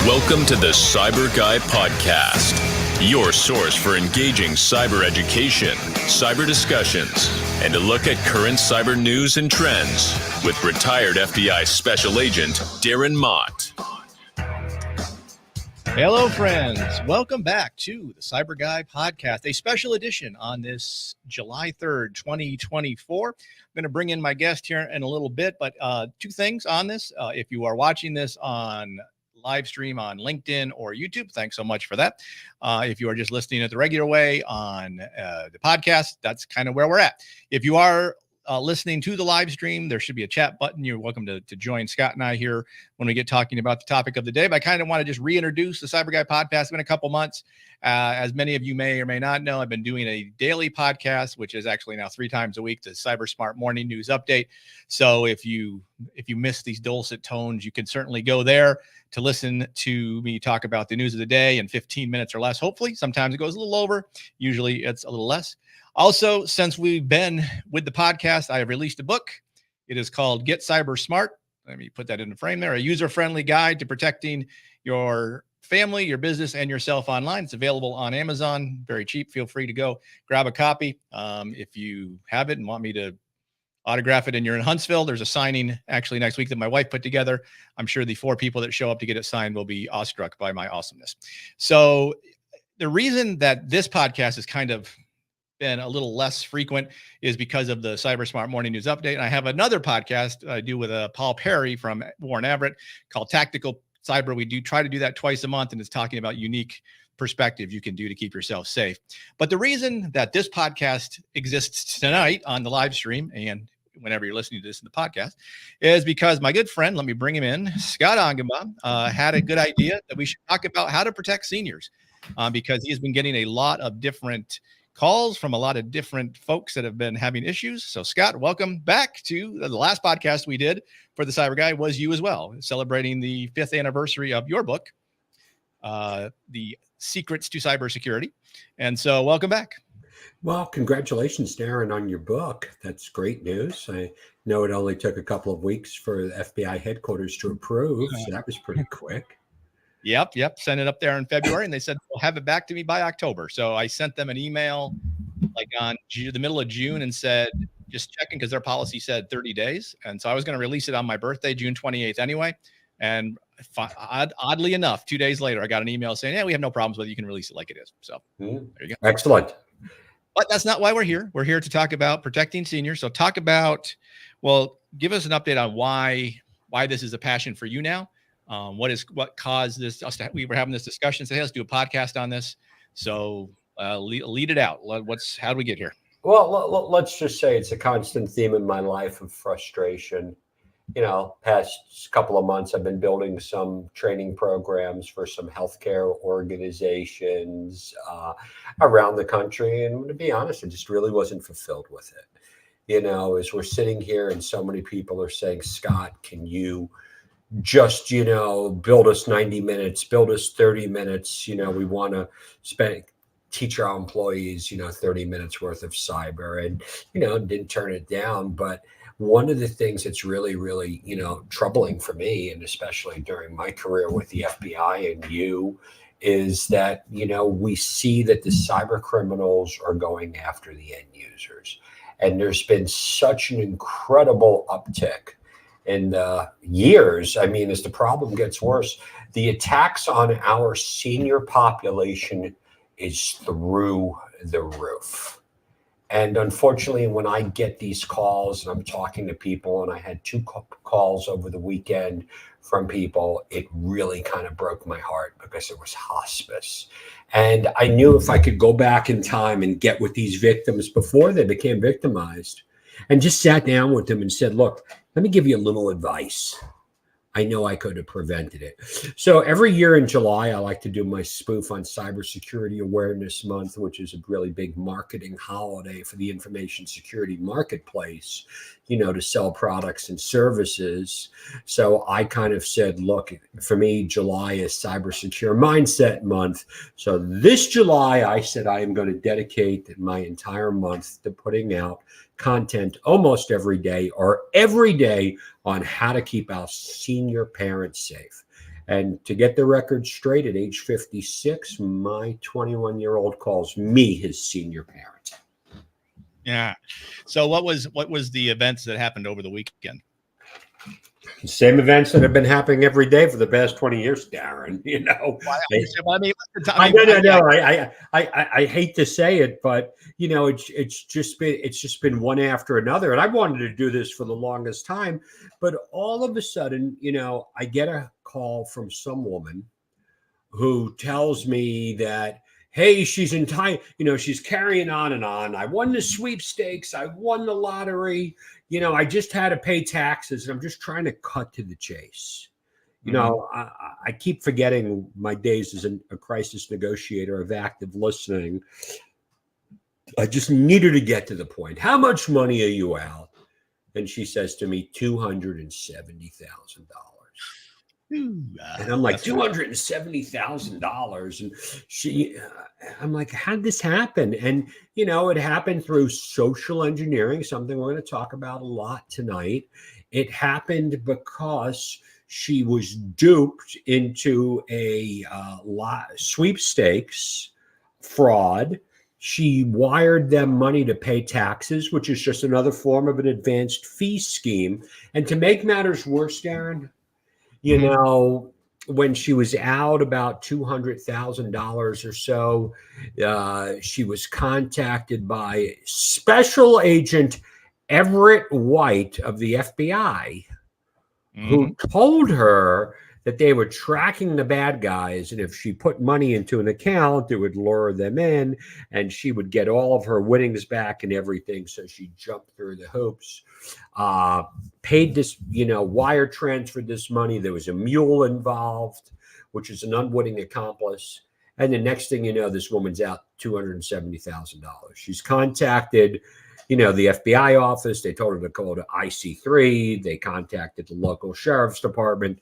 Welcome to the CyBUr Guy Podcast, your source for engaging cyber education, cyber discussions, and a look at current cyber news and trends with retired FBI Special Agent Darren Mott. Hello, friends. Welcome back to the CyBUr Guy Podcast, a special edition on this July 3rd, 2024. I'm going to bring in my guest here in a little bit, but two things on this. If you are watching this on live stream on LinkedIn or YouTube, thanks so much for that. If you are just listening it the regular way on the podcast, that's kind of where we're at. If you are listening to the live stream, there should be a chat button. You're welcome to join Scott and I here when we get talking about the topic of the day. But I kind of want to just reintroduce the CyBUr Guy Podcast. It's been a couple months. As many of you may or may not know, I've been doing a daily podcast, which is actually now 3 times a week, the Cyber Smart Morning News Update. So if you miss these dulcet tones, you can certainly go there to listen to me talk about the news of the day in 15 minutes or less. Hopefully, sometimes it goes a little over. Usually it's a little less. Also, since we've been with the podcast, I have released a book. It is called Get Cyber Smart. Let me put that in the frame there. A user-friendly guide to protecting your family, your business, and yourself online. It's available on Amazon. Very cheap. Feel free to go grab a copy. If you have it and want me to autograph it and you're in Huntsville, there's a signing actually next week that my wife put together. I'm sure the 4 people that show up to get it signed will be awestruck by my awesomeness. So the reason that this podcast is kind of been a little less frequent is because of the Cyber Smart Morning News Update. And I have another podcast I do with Paul Perry from Warren Everett called Tactical Cyber. We do try to do that twice a month, and it's talking about unique perspective you can do to keep yourself safe. But the reason that this podcast exists tonight on the live stream and whenever you're listening to this in the podcast is because my good friend, let me bring him in, Scott Augenbaum, had a good idea that we should talk about how to protect seniors because he has been getting a lot of different calls from a lot of different folks that have been having issues. So Scott, welcome back to the last podcast we did for the CyBUr Guy was you as well, celebrating the 5th anniversary of your book, The Secrets to Cybersecurity. And so welcome back. Well, congratulations, Darren, on your book. That's great news. I know it only took a couple of weeks for the FBI headquarters to approve, so that was pretty quick. Yep. Sent it up there in February, and they said, "Well, have it back to me by October." So I sent them an email like on the middle of June and said, just checking because their policy said 30 days. And so I was going to release it on my birthday, June 28th anyway. And oddly enough, 2 days later, I got an email saying, "Yeah, we have no problems with it. You can release it like it is." So there you go. Excellent. But that's not why we're here. We're here to talk about protecting seniors. So give us an update on why this is a passion for you now. What caused this? We were having this discussion. So hey, let's do a podcast on this. So lead it out. How do we get here? Well, let's just say it's a constant theme in my life of frustration. Past couple of months, I've been building some training programs for some healthcare organizations around the country. And to be honest, I just really wasn't fulfilled with it. As we're sitting here and so many people are saying, Scott, can you just, build us 90 minutes, build us 30 minutes. We want to teach our employees, 30 minutes worth of cyber and, didn't turn it down. But one of the things that's really, really, troubling for me, and especially during my career with the FBI and you, is that, we see that the cyber criminals are going after the end users. And there's been such an incredible uptick in the years. I mean, as the problem gets worse, the attacks on our senior population is through the roof. And unfortunately, when I get these calls and I'm talking to people, and I had 2 calls over the weekend from people, it really kind of broke my heart because it was hospice. And I knew if I could go back in time and get with these victims before they became victimized and just sat down with them and said, look, let me give you a little advice. I know I could have prevented it. So every year in July, I like to do my spoof on Cybersecurity Awareness Month, which is a really big marketing holiday for the information security marketplace, to sell products and services. So I kind of said, look, for me, July is Cyber Secure Mindset Month. So this July, I said I am going to dedicate my entire month to putting out content almost every day or every day on how to keep our senior parents safe. And to get the record straight, at age 56, my 21-year-old calls me his senior parent. Yeah. So what was the events that happened over the weekend? Same events that have been happening every day for the past 20 years, Darren. I hate to say it, but it's just been one after another. And I wanted to do this for the longest time, but all of a sudden, I get a call from some woman who tells me that, hey, she's in time, she's carrying on and on. I won the sweepstakes. I won the lottery. I just had to pay taxes, and I'm just trying to cut to the chase. I keep forgetting my days as a crisis negotiator of active listening. I just needed to get to the point. How much money are you out? And she says to me, $270,000. And I'm like, $270,000. And I'm like, how'd this happen? And, it happened through social engineering, something we're going to talk about a lot tonight. It happened because she was duped into a sweepstakes fraud. She wired them money to pay taxes, which is just another form of an advanced fee scheme. And to make matters worse, Darren, when she was out about $200,000 or so, she was contacted by Special Agent Everett White of the FBI, who told her that they were tracking the bad guys, and if she put money into an account, it would lure them in, and she would get all of her winnings back and everything. So she jumped through the hoops, paid this, wire transferred this money. There was a mule involved, which is an unwitting accomplice. And the next thing you know, this woman's out $270,000. She's contacted, the FBI office. They told her to go to IC3. They contacted the local sheriff's department,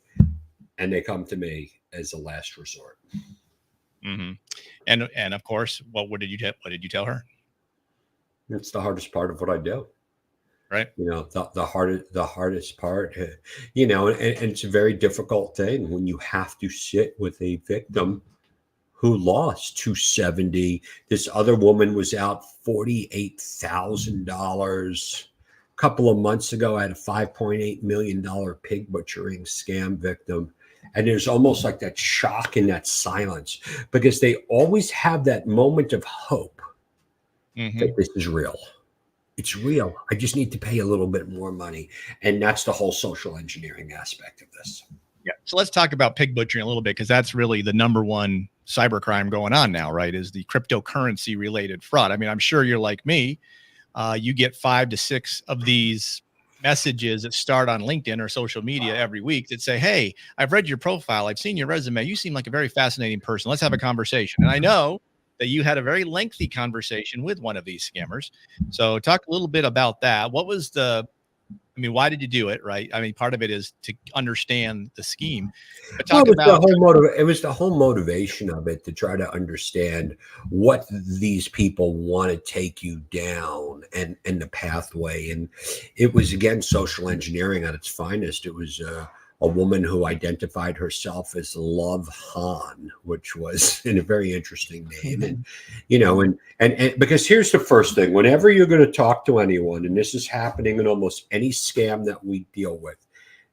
and they come to me as a last resort. Mm-hmm. And of course, what did you tell her? It's the hardest part of what I do. Right. The hardest part, and it's a very difficult thing when you have to sit with a victim who lost $270,000. This other woman was out $48,000. A couple of months ago, I had a $5.8 million pig butchering scam victim. And there's almost like that shock and that silence, because they always have that moment of hope that this is real. It's real. I just need to pay a little bit more money. And that's the whole social engineering aspect of this. Yeah. So let's talk about pig butchering a little bit, because that's really the number one cybercrime going on now, right? Is the cryptocurrency related fraud. I mean, I'm sure you're like me. You get 5 to 6 of these messages that start on LinkedIn or social media every week that say, hey, I've read your profile. I've seen your resume. You seem like a very fascinating person. Let's have a conversation. And I know that you had a very lengthy conversation with one of these scammers. So talk a little bit about that. What was why did you do it? Right. I mean, part of it is to understand the scheme. But it was the whole motivation of it, to try to understand what these people want to take you down and the pathway. And it was, again, social engineering at its finest. It was a woman who identified herself as Love Han, which was a very interesting name. And, and because here's the first thing: whenever you're going to talk to anyone, and this is happening in almost any scam that we deal with,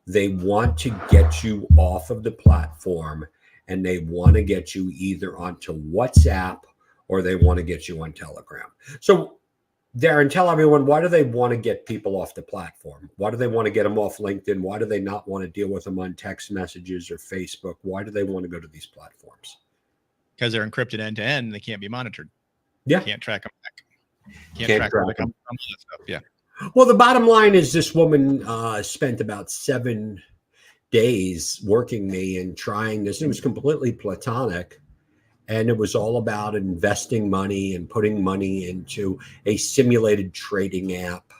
they want to get you off of the platform, and they want to get you either onto WhatsApp or they want to get you on Telegram. So, Darren, tell everyone, why do they want to get people off the platform? Why do they want to get them off LinkedIn? Why do they not want to deal with them on text messages or Facebook? Why do they want to go to these platforms? Because they're encrypted end to end. They can't be monitored. Yeah. Can't track them back. Can't track them. Yeah. Well, the bottom line is this woman spent about 7 days working me and trying this. It was completely platonic. And it was all about investing money and putting money into a simulated trading app.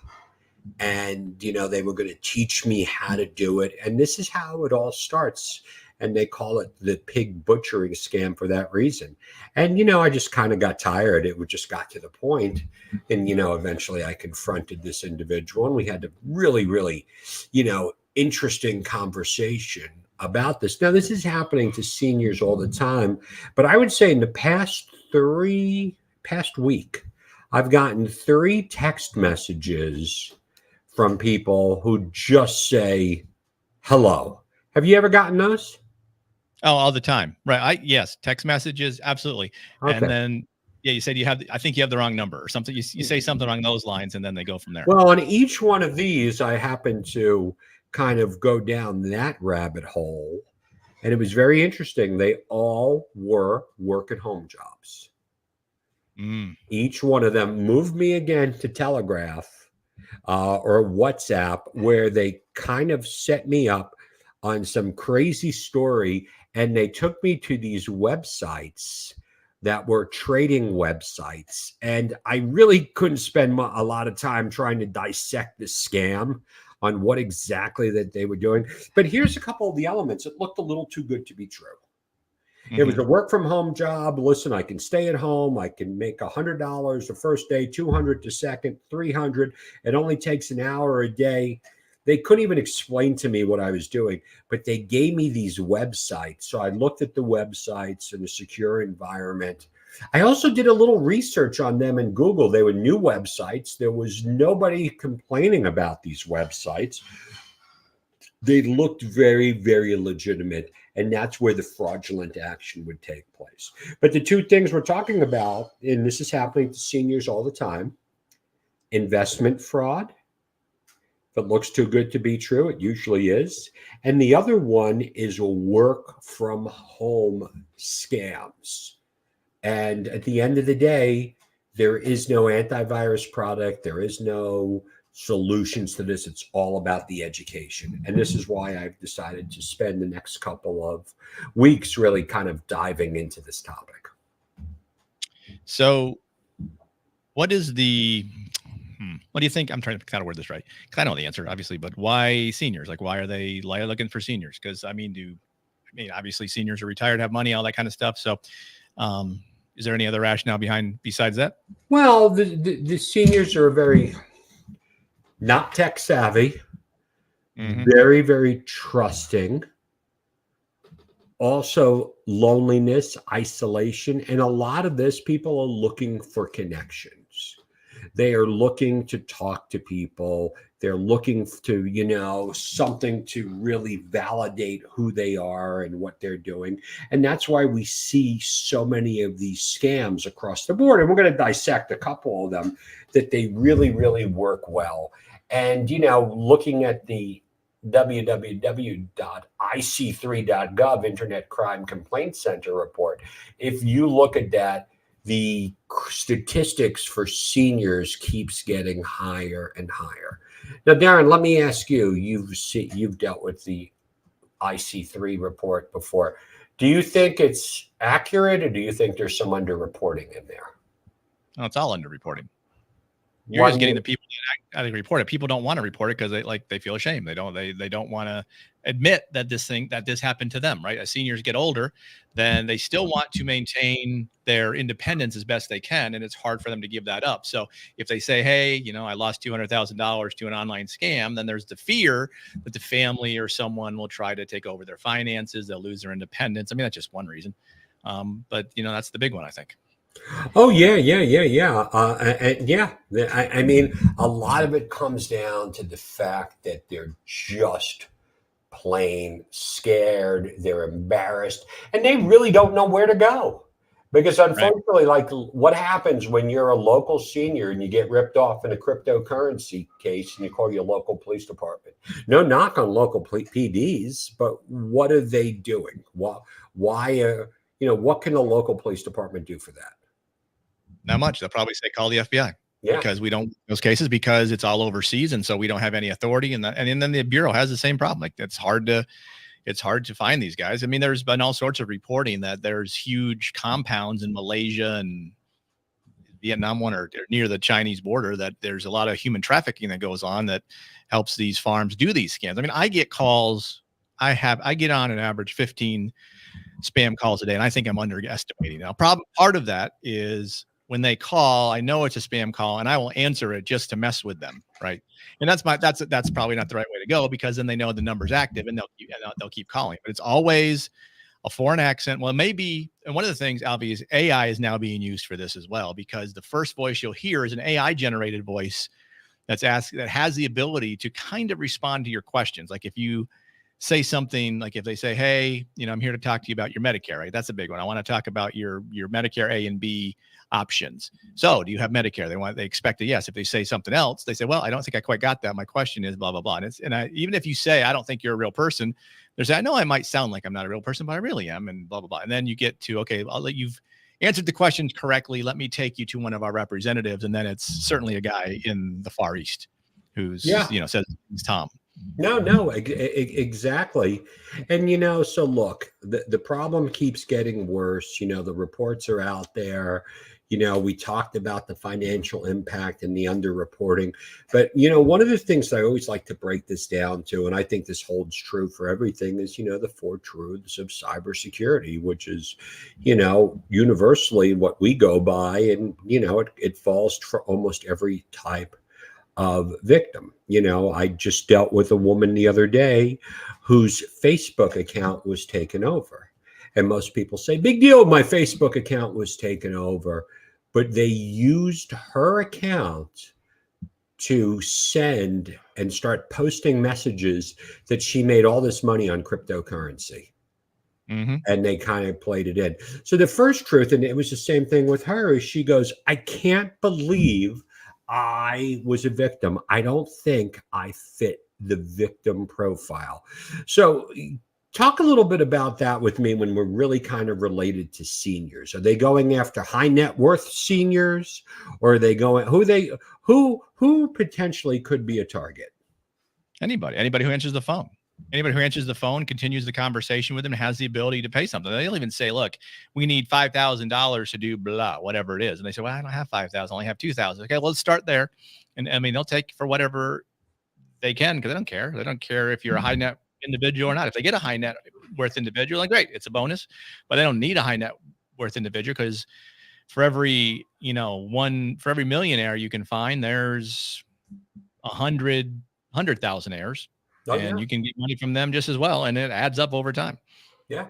And, they were going to teach me how to do it. And this is how it all starts. And they call it the pig butchering scam for that reason. And, I just kind of got tired. It just got to the point. And, eventually I confronted this individual, and we had a really, really, interesting conversation about this. Now, this is happening to seniors all the time, but I would say in the past week, I've gotten 3 text messages from people who just say hello. Have you ever gotten those? Oh, all the time. Right. Yes. Text messages. Absolutely. Okay. And then, yeah, you said I think you have the wrong number or something. You say something along those lines and then they go from there. Well, on each one of these, I happen to kind of go down that rabbit hole. And it was very interesting. They all were work at home jobs. Each one of them moved me again to Telegraph or WhatsApp, where they kind of set me up on some crazy story. And they took me to these websites that were trading websites. And I really couldn't spend a lot of time trying to dissect the scam on what exactly that they were doing. But here's a couple of the elements. It looked a little too good to be true. It was a work from home job. Listen, I can stay at home. I can make $100 the first day, $200 the second, $300. It only takes an hour a day. They couldn't even explain to me what I was doing, but they gave me these websites. So I looked at the websites in a secure environment. I also did a little research on them in Google. They were new websites. There was nobody complaining about these websites. They looked very, very legitimate. And that's where the fraudulent action would take place. But the 2 things we're talking about, and this is happening to seniors all the time, investment fraud. If it looks too good to be true, it usually is. And the other one is work from home scams. And at the end of the day, there is no antivirus product. There is no solutions to this. It's all about the education. And this is why I've decided to spend the next couple of weeks really kind of diving into this topic. So what do you think? I'm trying to kind of word this right. I know the answer, obviously, but why seniors? Like, why are they looking for seniors? Because obviously seniors are retired, have money, all that kind of stuff. So is there any other rationale besides that? Well, the seniors are very not tech savvy, very, very trusting. Also, loneliness, isolation, and a lot of this, people are looking for connections. They are looking to talk to people. They're looking to, something to really validate who they are and what they're doing. And that's why we see so many of these scams across the board. And we're going to dissect a couple of them that they really, really work well. And, looking at the www.ic3.gov Internet Crime Complaint Center report, if you look at that, the statistics for seniors keeps getting higher and higher. Now, Darren, let me ask you, you've dealt with the IC3 report before. Do you think it's accurate, or do you think there's some underreporting in there? No, it's all underreporting. You're just getting the people that report it. People don't want to report it because they feel ashamed. They don't want to admit that this happened to them, right? As seniors get older, then they still want to maintain their independence as best they can, and it's hard for them to give that up. So if they say, hey, I lost $200,000 to an online scam, then there's the fear that the family or someone will try to take over their finances. They'll lose their independence. I mean, that's just one reason. But that's the big one, I think. Oh, yeah. I mean, a lot of it comes down to the fact that they're just plain scared. They're embarrassed, and they really don't know where to go. Because unfortunately, like, what happens when you're a local senior and you get ripped off in a cryptocurrency case and you call your local police department? No knock on local PDs, but what are they doing? Why what can a local police department do for that? Not much. They'll probably say, call the FBI. Yeah. Because we don't those cases because it's all overseas. And so we don't have any authority. And then the Bureau has the same problem. Like, it's hard to find these guys. I mean, there's been all sorts of reporting that there's huge compounds in Malaysia and Vietnam one or near the Chinese border, that there's a lot of human trafficking that goes on that helps these farms do these scams. I mean, I get calls. I get on an average 15 spam calls a day, and I think I'm underestimating. Now, part of that is when they call, I know it's a spam call and I will answer it just to mess with them. Right. And that's probably not the right way to go, because then they know the number's active and they'll keep calling. But it's always a foreign accent. Well, maybe, and one of the things, Alvy, is AI is now being used for this as well, because the first voice you'll hear is an AI generated voice that has the ability to kind of respond to your questions. Like if you say something, like if they say, hey, I'm here to talk to you about your Medicare, right? That's a big one. I want to talk about your Medicare A and B options. So do you have Medicare? They expect a yes. If they say something else, they say, well, I don't think I quite got that. My question is blah, blah, blah. Even if you say, I don't think you're a real person, there's, I know I might sound like I'm not a real person, but I really am, and blah, blah, blah. And then you get to, okay, I'll let you've answered the questions correctly. Let me take you to one of our representatives. And then it's certainly a guy in the Far East who's, says he's Tom. No, exactly. And, so look, the problem keeps getting worse. The reports are out there. We talked about the financial impact and the underreporting. But, one of the things I always like to break this down to, and I think this holds true for everything, is, the 4 truths of cybersecurity, which is, universally what we go by. And, it falls for almost every type of victim. I just dealt with a woman the other day whose Facebook account was taken over. And most people say, big deal, my Facebook account was taken over. But they used her account to send and start posting messages that she made all this money on cryptocurrency. Mm-hmm. And they kind of played it in. So the first truth, and it was the same thing with her, is she goes, I can't believe I was a victim. I don't think I fit the victim profile. So talk a little bit about that with me when we're really kind of related to seniors. Are they going after high net worth seniors, or are they going who potentially could be a target? Anybody who answers the phone. Anybody who answers the phone, continues the conversation with them, has the ability to pay something. They'll even say, look, we need $5,000 to do blah, whatever it is. And they say, well, I don't have 5,000. I only have 2,000. Okay, well, let's start there. And they'll take for whatever they can, because they don't care. They don't care if you're a high net individual or not. If they get a high net worth individual, like, great, it's a bonus. But they don't need a high net worth individual, because for every millionaire you can find, there's 100,000 heirs. You can get money from them just as well, and it adds up over time. Yeah.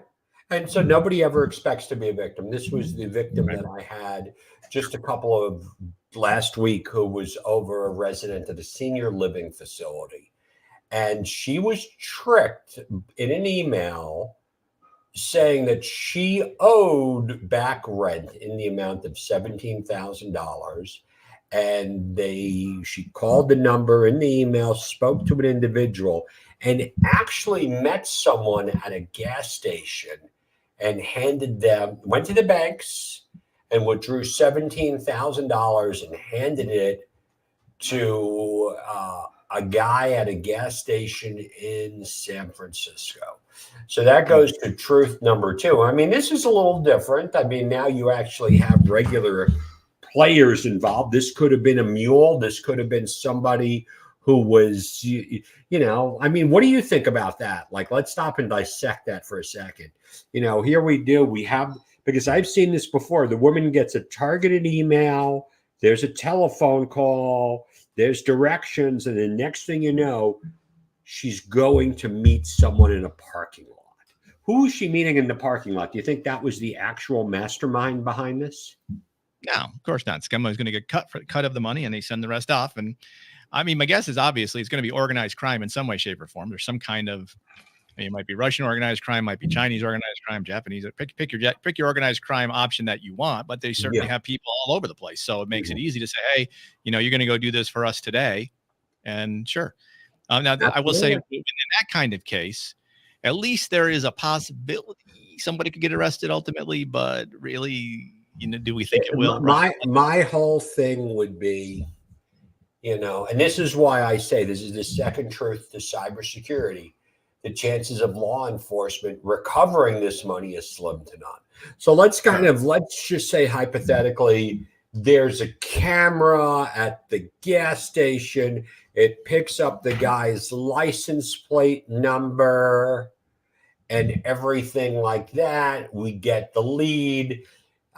And so nobody ever expects to be a victim. This was the victim that I had just a couple of last week, who was over a resident at a senior living facility. And she was tricked in an email saying that she owed back rent in the amount of $17,000. And she called the number in the email, spoke to an individual, and actually met someone at a gas station and went to the banks and withdrew $17,000 and handed it to a guy at a gas station in San Francisco. So that goes to truth number 2. I mean, this is a little different. I mean, now you actually have regular players involved. This could have been a mule. This could have been somebody who was, I mean, what do you think about that? Like, let's stop and dissect that for a second. Here we have, because I've seen this before. The woman gets a targeted email. There's a telephone call. There's directions. And the next thing you know, she's going to meet someone in a parking lot. Who is she meeting in the parking lot? Do you think that was the actual mastermind behind this? No, of course not. Scummo is going to get cut of the money, and they send the rest off. And I mean, my guess is obviously it's going to be organized crime in some way, shape, or form. There's some kind of, it might be Russian organized crime, might be Chinese organized crime, Japanese. Pick your organized crime option that you want, but they certainly have people all over the place. So it makes it easy to say, hey, you're going to go do this for us today, and sure. Now I will say, in that kind of case, at least there is a possibility somebody could get arrested ultimately, but really, do we think it will? My whole thing would be, and this is why I say this is the second truth to cybersecurity. The chances of law enforcement recovering this money is slim to none. So let's just say hypothetically, there's a camera at the gas station. It picks up the guy's license plate number and everything like that. We get the lead.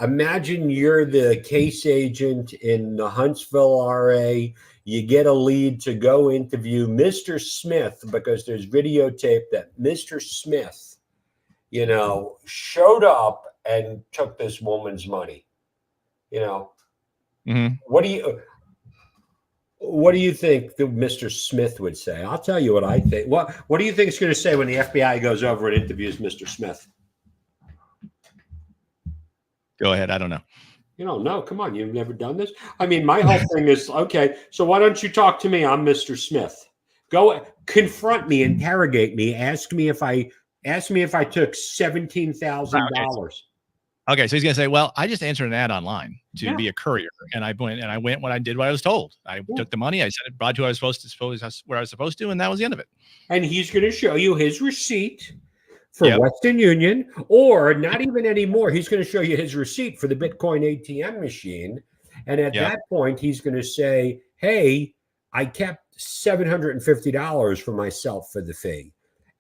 Imagine you're the case agent in the Huntsville RA. You get a lead to go interview Mr. Smith because there's videotape that Mr. Smith, showed up and took this woman's money. Mm-hmm. What do you think that Mr. Smith would say? I'll tell you what I think. What do you think it's going to say when the FBI goes over and interviews Mr. Smith? Go ahead. I don't know. You don't know. Come on. You've never done this. I mean, my whole thing is, okay, so why don't you talk to me? I'm Mr. Smith. Go confront me, interrogate me, ask me if I took $17,000. Okay, so he's gonna say, "Well, I just answered an ad online to be a courier, and I went when I did what I was told. I took the money, I sent it, brought to where I was supposed to, and that was the end of it." And he's going to show you his receipt for Western Union, or not even anymore. He's going to show you his receipt for the Bitcoin ATM machine, and at that point, he's going to say, "Hey, I kept $750 for myself for the fee."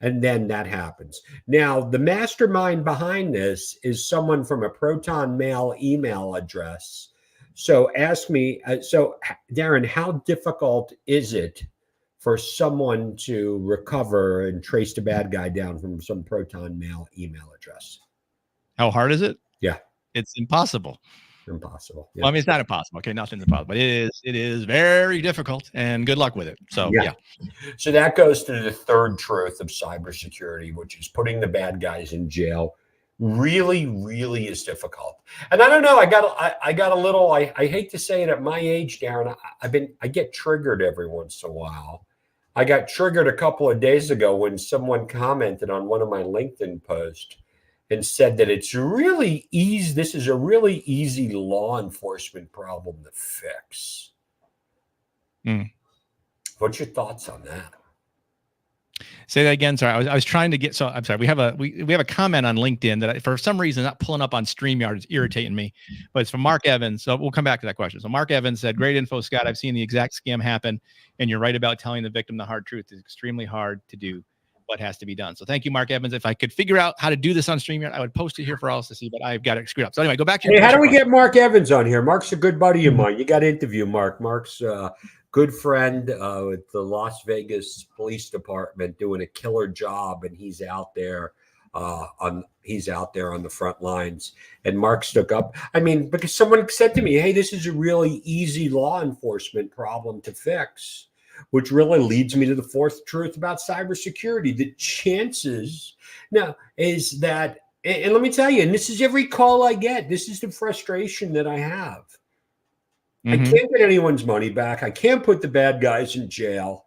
And then that happens. Now, the mastermind behind this is someone from a Proton Mail email address. So ask me, Darren, how difficult is it for someone to recover and trace the bad guy down from some Proton Mail email address? How hard is it? Yeah. It's impossible. Impossible. Yeah. Well, I mean, it's not impossible. Okay, nothing's impossible, but it is very difficult, and good luck with it. So yeah. So that goes to the third truth of cybersecurity, which is putting the bad guys in jail. Really, really is difficult. And I don't know. I got a little. I hate to say it at my age, Darren. I get triggered every once in a while. I got triggered a couple of days ago when someone commented on one of my LinkedIn posts and said that it's really easy. This is a really easy law enforcement problem to fix. What's your thoughts on that? Say that again. Sorry, I was trying to get. So I'm sorry. We have a comment on LinkedIn that for some reason not pulling up on StreamYard is irritating me, but it's from Mark Evans. So we'll come back to that question. So Mark Evans said, "Great info, Scott. I've seen the exact scam happen, and you're right about telling the victim the hard truth is extremely hard to do. What has to be done." So thank you, Mark Evans. If I could figure out how to do this on StreamYard, I would post it here for all to see, but I've got it screwed up. So anyway, go back to your how do we get Mark Evans on here? Mark's a good buddy of mine. You got to interview Mark. Mark's a good friend with the Las Vegas Police Department doing a killer job, and he's out there on the front lines. And Mark stuck up. I mean, because someone said to me, "Hey, this is a really easy law enforcement problem to fix." Which really leads me to the fourth truth about cybersecurity. The chances now is that, and let me tell you, and this is every call I get, this is the frustration that I have. I can't get anyone's money back. I can't put the bad guys in jail.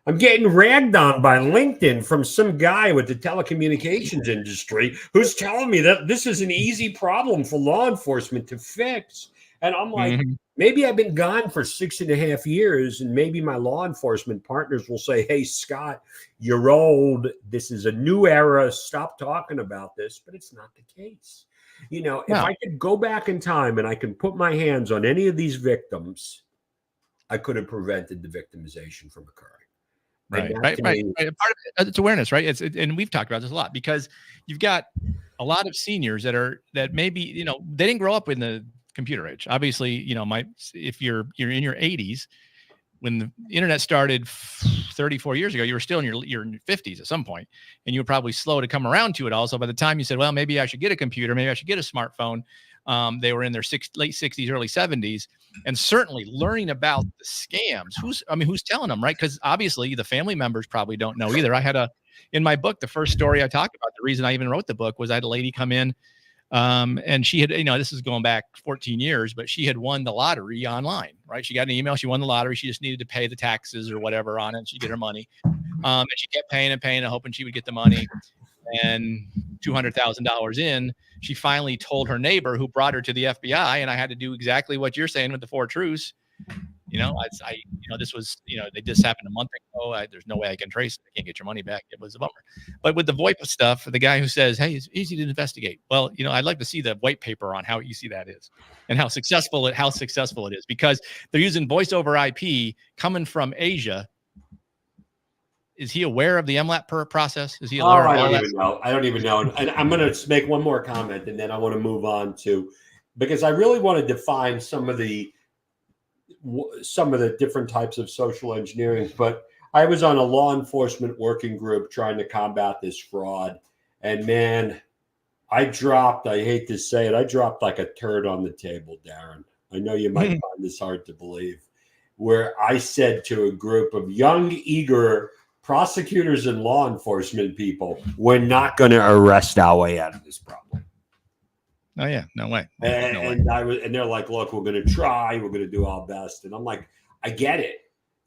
I'm getting ragged on by LinkedIn from some guy with the telecommunications industry who's telling me that this is an easy problem for law enforcement to fix. And I'm like, maybe I've been gone for 6.5 years, and maybe my law enforcement partners will say, "Hey, Scott, you're old. This is a new era. Stop talking about this." But it's not the case. If I could go back in time and I can put my hands on any of these victims, I could have prevented the victimization from occurring. Right. Part of it's awareness, right? And we've talked about this a lot because you've got a lot of seniors that maybe they didn't grow up in the computer age. Obviously, if you're in your 80s, when the internet started 34 years ago, you were still in your 50s at some point, and you were probably slow to come around to it all. So by the time you said, "Well, maybe I should get a computer, maybe I should get a smartphone," they were in their late 60s, early 70s, and certainly learning about the scams. Who's telling them, right? Because obviously the family members probably don't know either. I had in my book, the first story I talked about, the reason I even wrote the book was I had a lady come in. And she had, this is going back 14 years, but she had won the lottery online, right? She got an email, she won the lottery. She just needed to pay the taxes or whatever on it. And she'd get her money. And she kept paying and hoping she would get the money. And $200,000 in, she finally told her neighbor who brought her to the FBI. And I had to do exactly what you're saying with the four truths. This was, they just happened a month ago. There's no way I can trace it. I can't get your money back. It was a bummer. But with the VoIP stuff, the guy who says, "Hey, it's easy to investigate." Well, I'd like to see the white paper on how easy that is and how successful it is, because they're using voice over IP coming from Asia. Is he aware of the MLAT process? Is he aware of all that? I don't even know. And I'm going to make one more comment, and then I want to move on to because I really want to define some of the different types of social engineering. But I was on a law enforcement working group trying to combat this fraud, and man, I hate to say it, I dropped like a turd on the table, Darren. I know you might find this hard to believe, where I said to a group of young, eager prosecutors and law enforcement people, we're not going to arrest our way out of this problem. Oh yeah, no way. And they're like, look, we're going to try, we're going to do our best. And I'm like, I get it.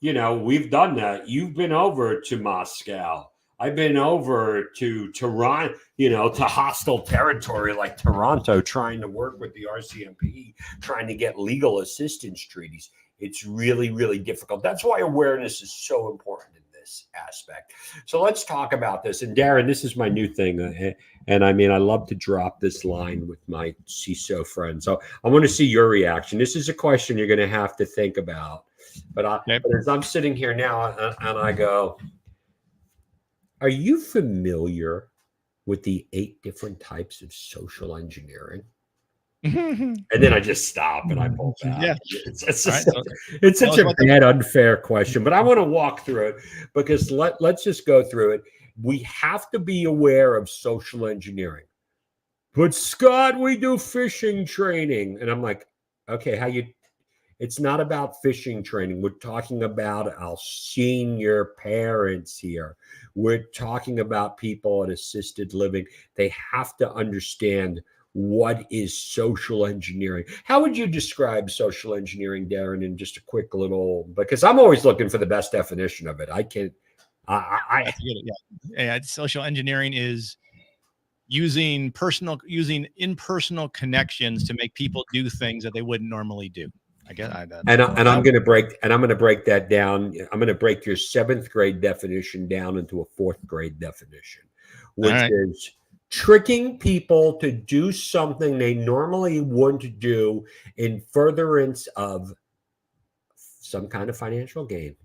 We've done that. You've been over to Moscow. I've been over to Toronto, to hostile territory like Toronto, trying to work with the RCMP, trying to get legal assistance treaties. It's really, really difficult. That's why awareness is so important in this aspect. So let's talk about this. And Darren, this is my new thing. And I mean, I love to drop this line with my CISO friends. So I want to see your reaction. This is a question you're going to have to think about. But as I'm sitting here now and I go, are you familiar with the 8 different types of social engineering? And then I just stop and I pull back. Yeah. It's such a bad, unfair question, but I want to walk through it because let's just go through it. We have to be aware of social engineering. But Scott, we do phishing training. And I'm like, okay, it's not about phishing training. We're talking about our senior parents here. We're talking about people at assisted living. They have to understand what is social engineering. How would you describe social engineering, Darren, in just a quick little, because I'm always looking for the best definition of it. Social engineering is using impersonal connections to make people do things that they wouldn't normally do. I'm going to break that down. I'm going to break your 7th grade definition down into a 4th grade definition, which is tricking people to do something they normally wouldn't do in furtherance of some kind of financial gain.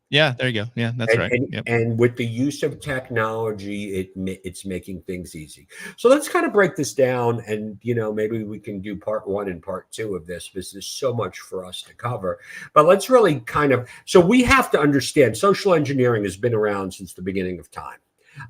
Yeah, there you go. Yeah, that's right. And with the use of technology, it's making things easy. So let's kind of break this down, and maybe we can do part 1 and part 2 of this because there's so much for us to cover. But let's really so we have to understand social engineering has been around since the beginning of time.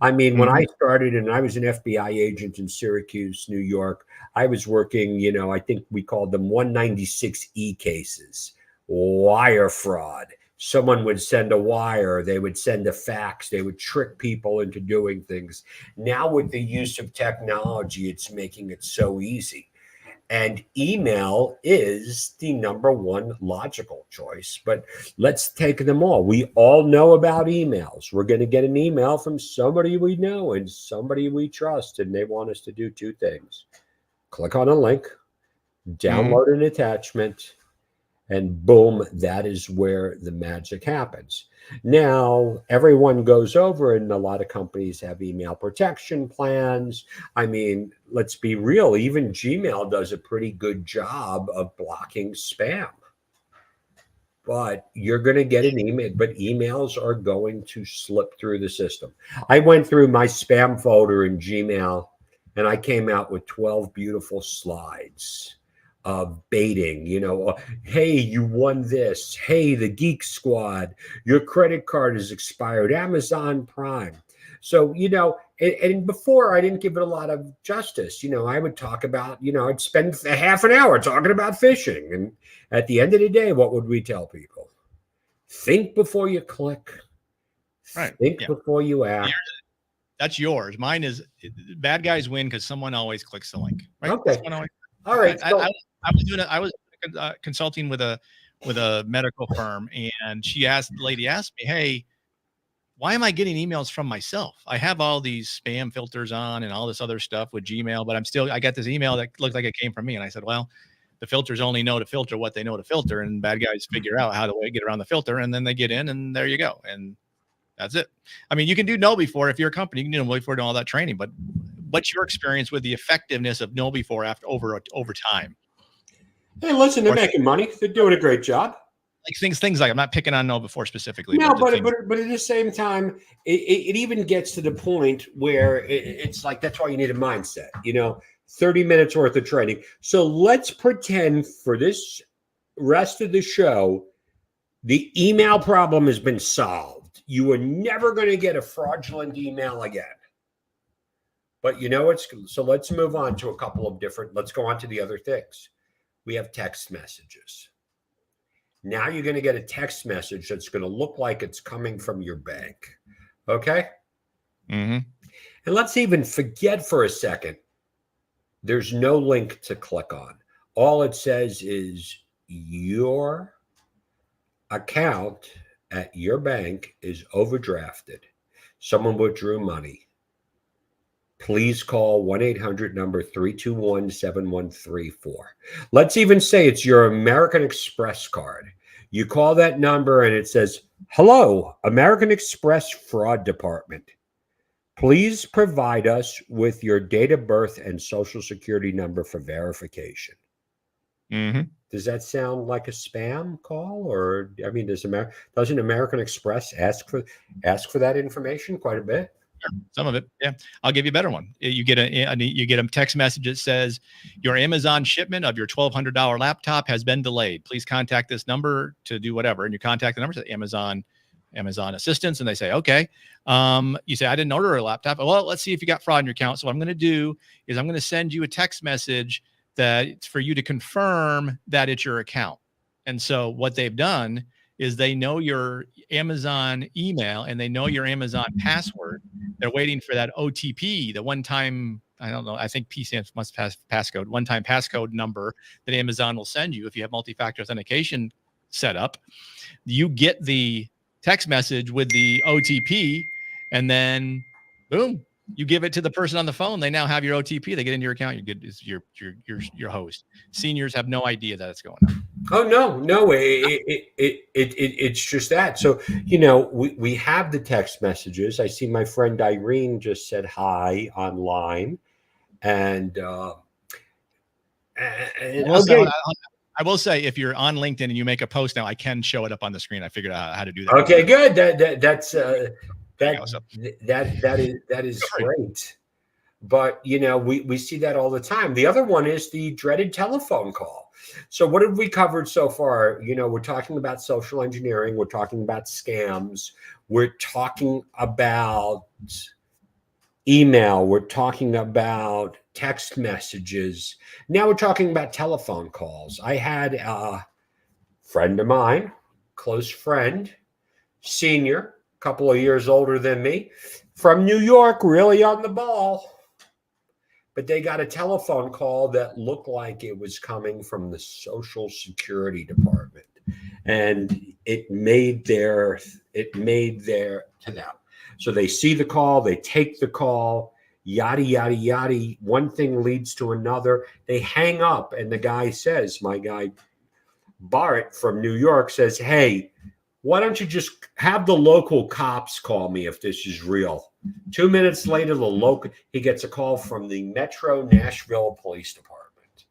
I mean, when I started and I was an FBI agent in Syracuse, New York, I was working, I think we called them 196E cases, wire fraud. Someone would send a wire, they would send a fax, they would trick people into doing things. Now with the use of technology, it's making it so easy. And email is the number 1 logical choice, but let's take them all. We all know about emails. We're going to get an email from somebody we know and somebody we trust, and they want us to do 2 things. Click on a link, download an attachment, and boom, that is where the magic happens. Now, everyone goes over, and a lot of companies have email protection plans. I mean, let's be real. Even Gmail does a pretty good job of blocking spam. But you're going to get an email, but emails are going to slip through the system. I went through my spam folder in Gmail, and I came out with 12 beautiful slides of baiting, hey, you won this. Hey, the Geek Squad, your credit card is expired, Amazon Prime. So, and before I didn't give it a lot of justice. I would talk about, I'd spend a half an hour talking about phishing. And at the end of the day, what would we tell people? Think before you click. Right. Think before you act. That's yours. Mine is bad guys win because someone always clicks the link. Right? Okay. All right. I was consulting with a medical firm, and the lady asked me, hey, why am I getting emails from myself? I have all these spam filters on and all this other stuff with Gmail, but I got this email that looked like it came from me. And I said, well, the filters only know to filter what they know to filter, and bad guys figure out how to get around the filter, and then they get in, and there you go. And that's it. I mean, you can do know before if you're a company, you can do know before doing all that training, but what's your experience with the effectiveness of know before over time? Hey, listen, they're making money. They're doing a great job. Like things like, I'm not picking on know before specifically. No, but at the same time, it even gets to the point where it's like, that's why you need a mindset. 30 minutes worth of training. So let's pretend for this rest of the show, the email problem has been solved. You are never going to get a fraudulent email again. But you know what's, so let's move on to a couple of different, let's go on to the other things. We have text messages. Now you're going to get a text message that's going to look like it's coming from your bank. Okay? Mm-hmm. And let's even forget for a second, there's no link to click on. All it says is your account at your bank is overdrafted. Someone withdrew money. Please call 1-800 number 321-7134. Let's even say it's your American Express card. You call that number and it says, hello, American Express Fraud Department. Please provide us with your date of birth and social security number for verification. Mm-hmm. Does that sound like a spam call? Or, I mean, doesn't American Express ask for that information quite a bit? Some of it, yeah. I'll give you a better one. You get a text message that says your Amazon shipment of your $1,200 laptop has been delayed. Please contact this number to do whatever. And you contact the number to Amazon assistance, and they say, okay. You say, I didn't order a laptop. Well, let's see if you got fraud in your account. So what I'm going to do is I'm going to send you a text message that it's for you to confirm that it's your account. And so what they've done is they know your Amazon email and they know your Amazon password. They're waiting for that OTP, the one-time, I don't know, I think PCM must pass passcode, one-time passcode number that Amazon will send you if you have multi-factor authentication set up. You get the text message with the OTP, and then boom, you give it to the person on the phone. They now have your OTP. They get into your account. You're good. It's your host. Seniors have no idea that it's going on. Oh no, it's just that. So we have the text messages. I see my friend Irene just said hi online, and okay. I will say, if you're on LinkedIn and you make a post now, I can show it up on the screen. I figured out how to do that. Okay, good. That is great. But we see that all the time. The other one is the dreaded telephone call. So what have we covered so far? We're talking about social engineering. We're talking about scams. We're talking about email. We're talking about text messages. Now we're talking about telephone calls. I had a friend of mine, close friend, senior, a couple of years older than me, from New York, really on the ball. But they got a telephone call that looked like it was coming from the Social Security Department. And it made their to them. So they see the call, they take the call, yada, yada, yada. One thing leads to another. They hang up, and the guy says, my guy, Bart from New York, says, hey, why don't you just have the local cops call me if this is real? 2 minutes later, he gets a call from the Metro Nashville Police Department.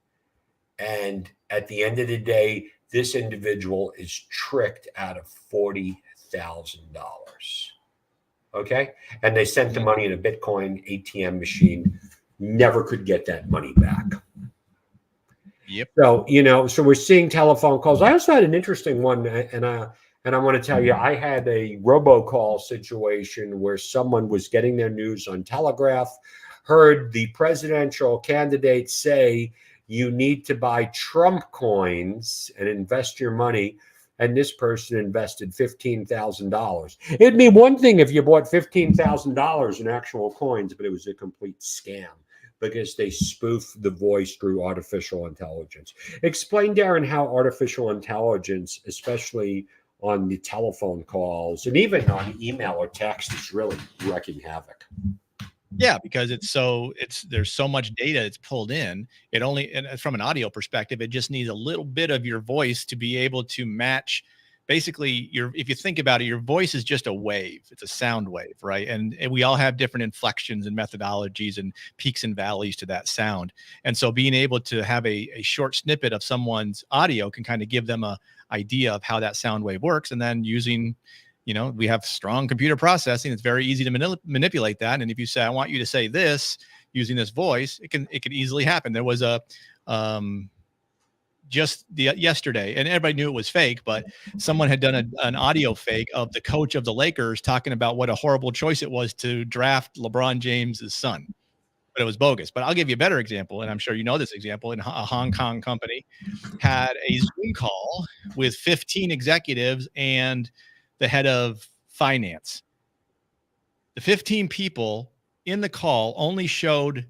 And at the end of the day, this individual is tricked out of $40,000. Okay? And they sent the money in a Bitcoin ATM machine. Never could get that money back. Yep. So, so we're seeing telephone calls. I also had an interesting one, and I want to tell you, I had a robocall situation where someone was getting their news on Telegraph, heard the presidential candidate say, you need to buy Trump coins and invest your money. And this person invested $15,000. It'd be one thing if you bought $15,000 in actual coins, but it was a complete scam because they spoofed the voice through artificial intelligence. Explain, Darren, how artificial intelligence, especially on the telephone calls and even on email or text, is really wreaking havoc. Yeah, because there's so much data that's pulled in. And from an audio perspective, it just needs a little bit of your voice to be able to match. Basically, if you think about it, your voice is just a wave. It's a sound wave, right? And we all have different inflections and methodologies and peaks and valleys to that sound. And so being able to have a short snippet of someone's audio can kind of give them a idea of how that sound wave works. And then using, we have strong computer processing. It's very easy to manipulate that. And if you say, I want you to say this, using this voice, it can easily happen. There was a yesterday, and everybody knew it was fake, but someone had done an audio fake of the coach of the Lakers talking about what a horrible choice it was to draft LeBron James's son. But it was bogus. But I'll give you a better example, and I'm sure you know this example. In a Hong Kong company had a Zoom call with 15 executives and the head of finance. The 15 people in the call only showed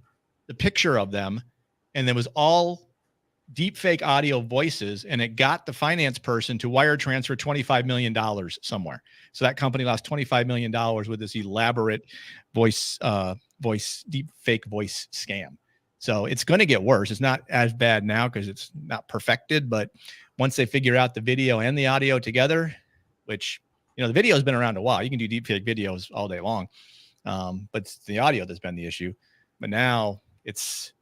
the picture of them, and there was all deep fake audio voices, and it got the finance person to wire transfer $25 million somewhere. So that company lost $25 million with this elaborate deep fake voice scam. So it's going to get worse. It's not as bad now because it's not perfected, but once they figure out the video and the audio together, which, the video has been around a while. You can do deep fake videos all day long. But it's the audio that's been the issue. But now it's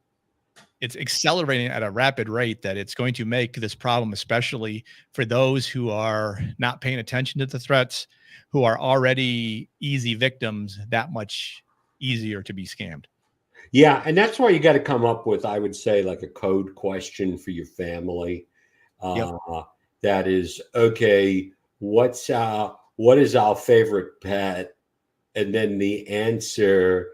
accelerating at a rapid rate that it's going to make this problem, especially for those who are not paying attention to the threats, who are already easy victims, that much easier to be scammed. Yeah. And that's why you got to come up with, I would say, like a code question for your family. That is, okay, what is our favorite pet? And then the answer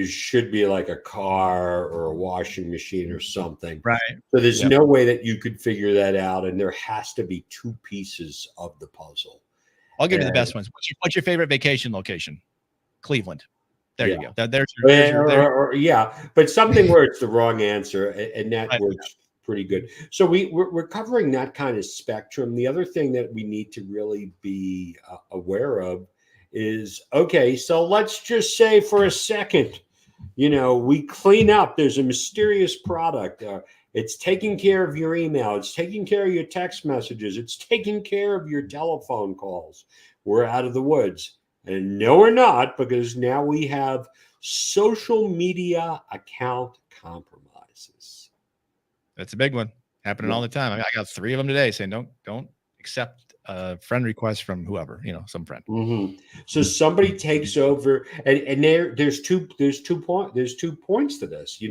should be like a car or a washing machine or something. Right. So there's no way that you could figure that out. And there has to be two pieces of the puzzle. I'll give you the best ones. What's your favorite vacation location? Cleveland. There you go. But something where it's the wrong answer, and that works pretty good. So we're covering that kind of spectrum. The other thing that we need to really be aware of is, okay, so let's just say for a second, we clean up. There's a mysterious product. It's taking care of your email. It's taking care of your text messages. It's taking care of your telephone calls. We're out of the woods. And no, we're not, because now we have social media account compromises. That's a big one. Happening all the time. I got 3 of them today saying don't accept a friend request from whoever, some friend. Mm-hmm. So somebody takes over, and there's two points to this.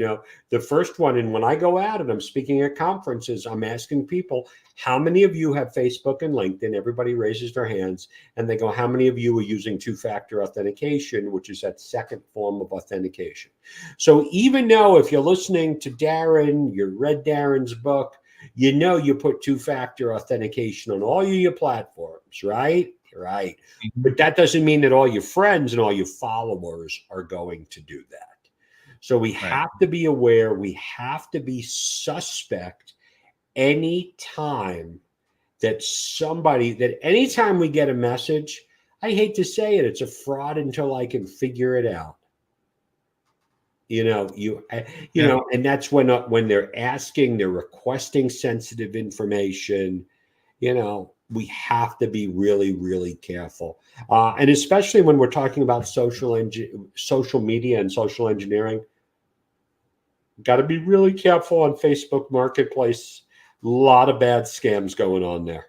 The first one, and when I go out and I'm speaking at conferences, I'm asking people, how many of you have Facebook and LinkedIn? Everybody raises their hands, and they go, how many of you are using two-factor authentication, which is that second form of authentication? So even though if you're listening to Darren, you read Darren's book, you put two-factor authentication on all your platforms, right? Right. Mm-hmm. But that doesn't mean that all your friends and all your followers are going to do that. So we have to be aware. We have to be suspect anytime anytime we get a message, I hate to say it, it's a fraud until I can figure it out. And that's when they're asking, they're requesting sensitive information, we have to be really, really careful. And especially when we're talking about social media and social engineering, got to be really careful on Facebook Marketplace. A lot of bad scams going on there.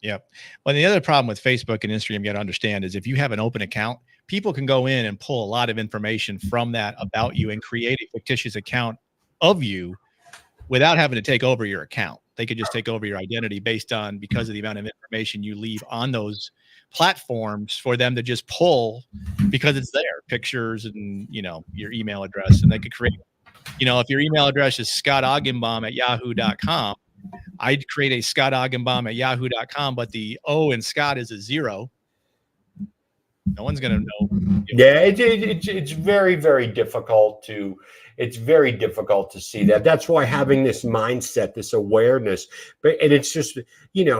Yep. Well, the other problem with Facebook and Instagram, you got to understand, is if you have an open account, people can go in and pull a lot of information from that about you and create a fictitious account of you without having to take over your account. They could just take over your identity because of the amount of information you leave on those platforms for them to just pull, because it's there, pictures and, your email address. And they could create, if your email address is Scott Augenbaum at yahoo.com, I'd create a Scott Augenbaum at yahoo.com, but the O in Scott is a 0. No one's going to know. Yeah, it's very, very difficult to see that. That's why having this mindset, this awareness, and it's just,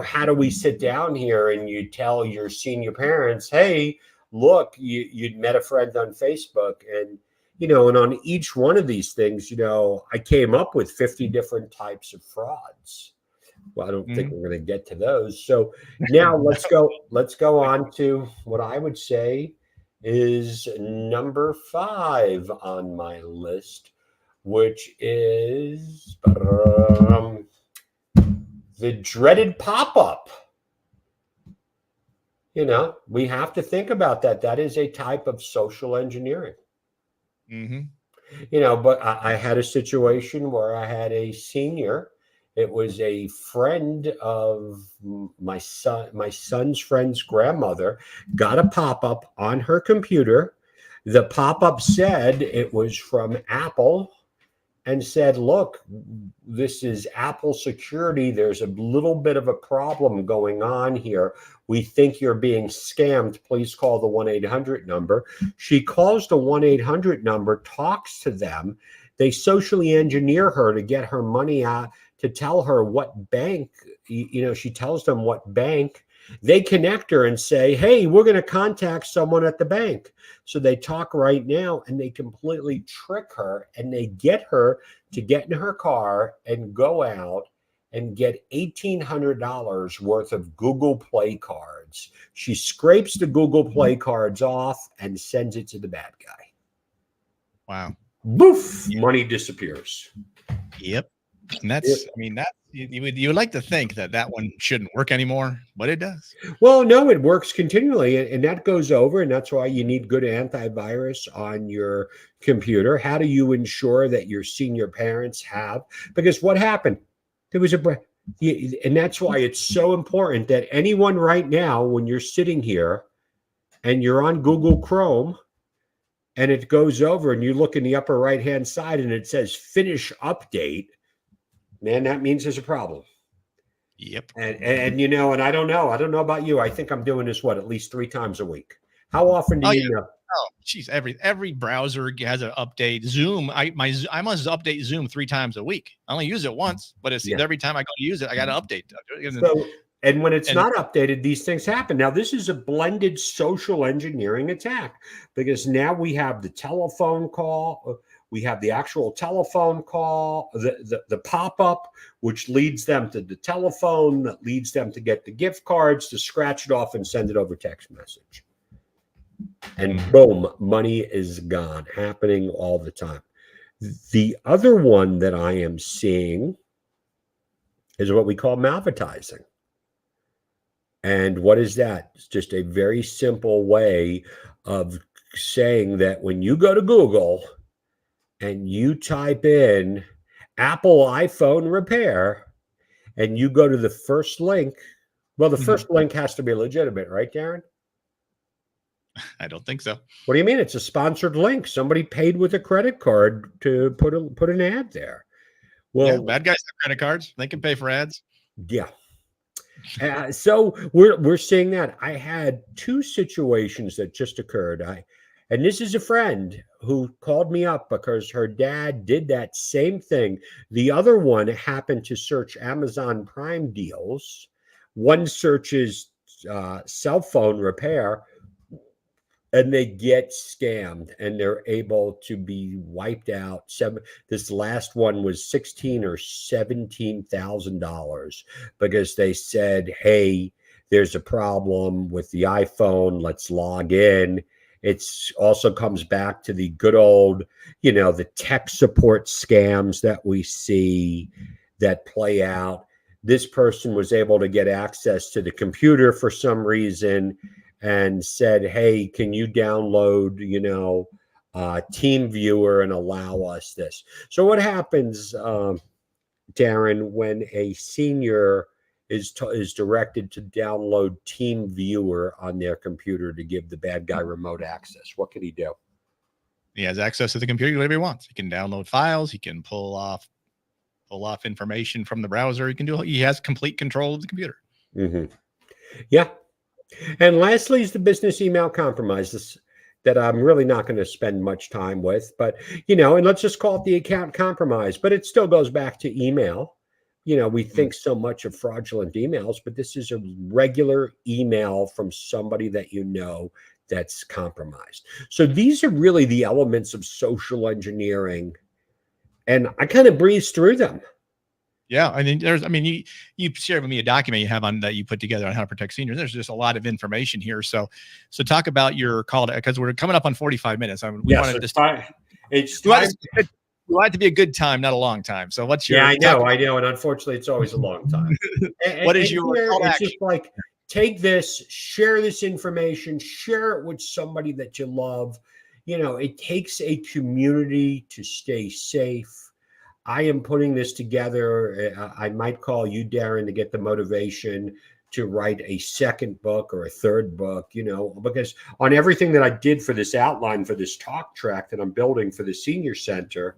how do we sit down here and you tell your senior parents, hey, look, you'd met a friend on Facebook, and, and on each one of these things, I came up with 50 different types of frauds. Well, I don't think we're going to get to those. So now let's go on to what I would say is number 5 on my list, which is the dreaded pop-up. We have to think about that. That is a type of social engineering. Mm-hmm. But I had a situation where I had a senior. It was a friend of my son's friend's grandmother got a pop-up on her computer. The pop-up said it was from Apple and said, look, this is Apple security. There's a little bit of a problem going on here. We think you're being scammed. Please call the 1-800 number. She calls the 1-800 number, talks to them. They socially engineer her to get her money out, to tell her what bank, she tells them what bank. They connect her and say, hey, we're going to contact someone at the bank. So they talk right now and they completely trick her and they get her to get in her car and go out and get $1,800 worth of Google Play cards. She scrapes the Google Play cards off and sends it to the bad guy. Wow. Boof, money disappears. Yep. And that's, you would like to think that one shouldn't work anymore, but it does. Well, no, it works continually, and that goes over, and that's why you need good antivirus on your computer. How do you ensure that your senior parents have? Because what happened? There was and that's why it's so important that anyone right now, when you're sitting here and you're on Google Chrome, and it goes over and you look in the upper right-hand side and it says finish update, man, that means there's a problem. Yep. And and I don't know about you. I think I'm doing this, at least 3 times a week. How often do you know? Oh, geez, every browser has an update. Zoom, I must update Zoom 3 times a week. I only use it once, but it's every time I go to use it, I got to update. So, and when it's not updated, these things happen. Now, this is a blended social engineering attack because now we have the telephone call. We have the actual telephone call, the pop-up, which leads them to the telephone, that leads them to get the gift cards, to scratch it off and send it over text message. And boom, money is gone, happening all the time. The other one that I am seeing is what we call malvertising. And what is that? It's just a very simple way of saying that when you go to Google and you type in Apple iPhone repair and you go to the first link, well, the first link has to be legitimate, right, Darren? I don't think so. What do you mean? It's a sponsored link. Somebody paid with a credit card to put an ad there. Well, bad guys have credit cards. They can pay for ads. Yeah. So we're seeing that. I had 2 situations that just occurred. And this is a friend who called me up because her dad did that same thing. The other one happened to search Amazon Prime deals. One searches cell phone repair, and they get scammed and they're able to be wiped out. This last one was $16,000 or $17,000 because they said, hey, there's a problem with the iPhone. Let's log in. It also comes back to the good old, the tech support scams that we see that play out. This person was able to get access to the computer for some reason and said, hey, can you download, TeamViewer and allow us this? So what happens, Darren, when a senior is directed to download TeamViewer on their computer to give the bad guy remote access? What can he do? He has access to the computer whatever he wants. He can download files. He can pull off information from the browser. He has complete control of the computer. Mm-hmm. Yeah. And lastly is the business email compromises that I'm really not going to spend much time with, but, and let's just call it the account compromise, but it still goes back to email. We think so much of fraudulent emails, but this is a regular email from somebody that that's compromised. So these are really the elements of social engineering, and I kind of breeze through them. Yeah, you shared with me a document you have on that you put together on how to protect seniors. There's just a lot of information here. So talk about your call because we're coming up on 45 minutes. We wanted to start. It's We want it to be a good time, not a long time. So what's your? Yeah, I know, and unfortunately, it's always a long time. What is your? It's just like, take this, share this information, share it with somebody that you love. It takes a community to stay safe. I am putting this together. I might call you, Darren, to get the motivation to write a second book or a third book, because on everything that I did for this outline for this talk track that I'm building for the senior center,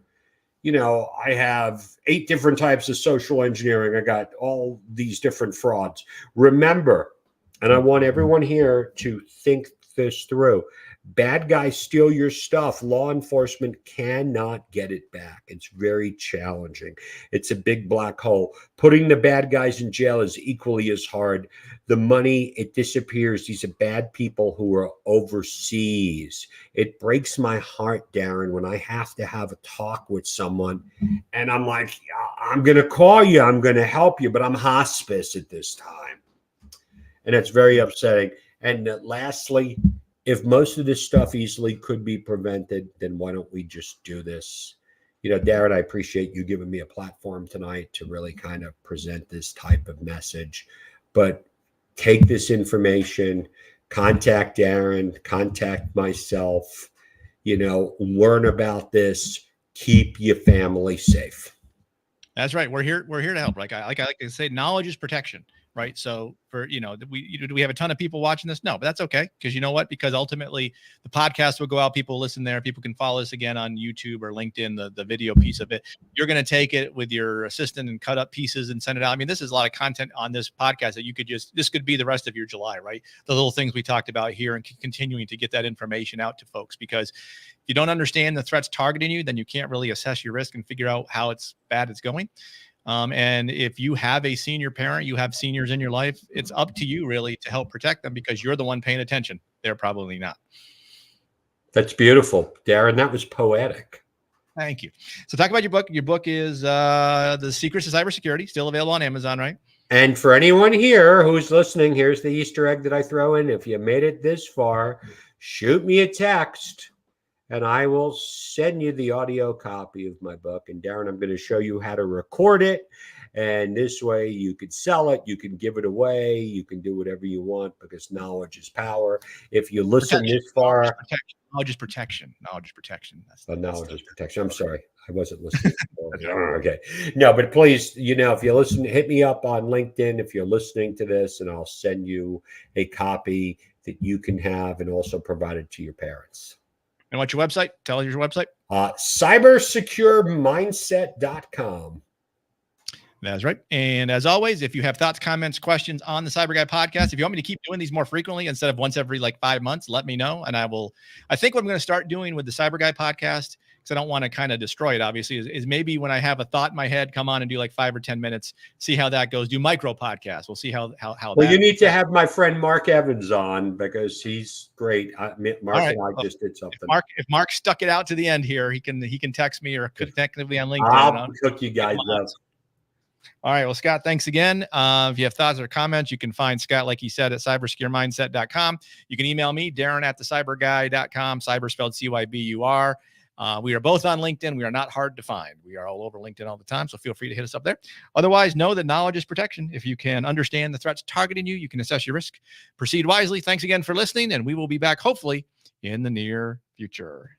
I have 8 different types of social engineering. I got all these different frauds. Remember, and I want everyone here to think this through. Bad guys steal your stuff. Law enforcement cannot get it back. It's very challenging. It's a big black hole. Putting the bad guys in jail is equally as hard. The money, it disappears. These are bad people who are overseas. It breaks my heart, Darren, when I have to have a talk with someone and I'm like, I'm going to call you. I'm going to help you, but I'm hospice at this time. And it's very upsetting. And lastly, if most of this stuff easily could be prevented, then why don't we just do this? Darren, I appreciate you giving me a platform tonight to really kind of present this type of message. But take this information, contact Darren, contact myself, learn about this, keep your family safe. That's right. We're here to help. Like I like to say, knowledge is protection. Right. So do we have a ton of people watching this? No, but that's okay. Because you know what? Because ultimately the podcast will go out. People listen there. People can follow us again on YouTube or LinkedIn, the video piece of it. You're going to take it with your assistant and cut up pieces and send it out. I mean, this is a lot of content on this podcast that you could this could be the rest of your July, right? The little things we talked about here and continuing to get that information out to folks, because if you don't understand the threats targeting you, then you can't really assess your risk and figure out how bad it's going. And if you have a senior parent, you have seniors in your life, it's up to you really to help protect them, because you're the one paying attention. They're probably not. That's beautiful, Darren. That was poetic. Thank you. So talk about your book. Your book is The Secrets of Cybersecurity, still available on Amazon, right? And for anyone here who's listening, here's the Easter egg that I throw in. If you made it this far, shoot me a text and I will send you the audio copy of my book. And Darren, I'm going to show you how to record it. And this way you could sell it. You can give it away. You can do whatever you want, because knowledge is power. If you listen this far. Knowledge is protection. Knowledge is protection. Knowledge is protection. I'm sorry. I wasn't listening. Okay. No, but please, if you listen, hit me up on LinkedIn if you're listening to this, and I'll send you a copy that you can have and also provide it to your parents. And what's your website? Tell us your website. CyberSecureMindset.com. That's right. And as always, if you have thoughts, comments, questions on the CyBUr Guy podcast, if you want me to keep doing these more frequently instead of once every 5 months, let me know. And I think what I'm going to start doing with the CyBUr Guy podcast, because I don't want to kind of destroy it, obviously, is maybe when I have a thought in my head, come on and do 5 or 10 minutes, see how that goes. Do micro podcasts. We'll see how. Well, you need to have my friend Mark Evans on, because he's great. Mark and I just did something. If Mark stuck it out to the end here, he can text me or connect me on LinkedIn. I'll hook you guys up. All right. Well, Scott, thanks again. If you have thoughts or comments, you can find Scott, like he said, at cybersecuremindset.com. You can email me, Darren at thecyburguy.com, cyber spelled CYBUR. We are both on LinkedIn. We are not hard to find. We are all over LinkedIn all the time, so feel free to hit us up there. Otherwise, know that knowledge is protection. If you can understand the threats targeting you, you can assess your risk. Proceed wisely. Thanks again for listening, and we will be back hopefully in the near future.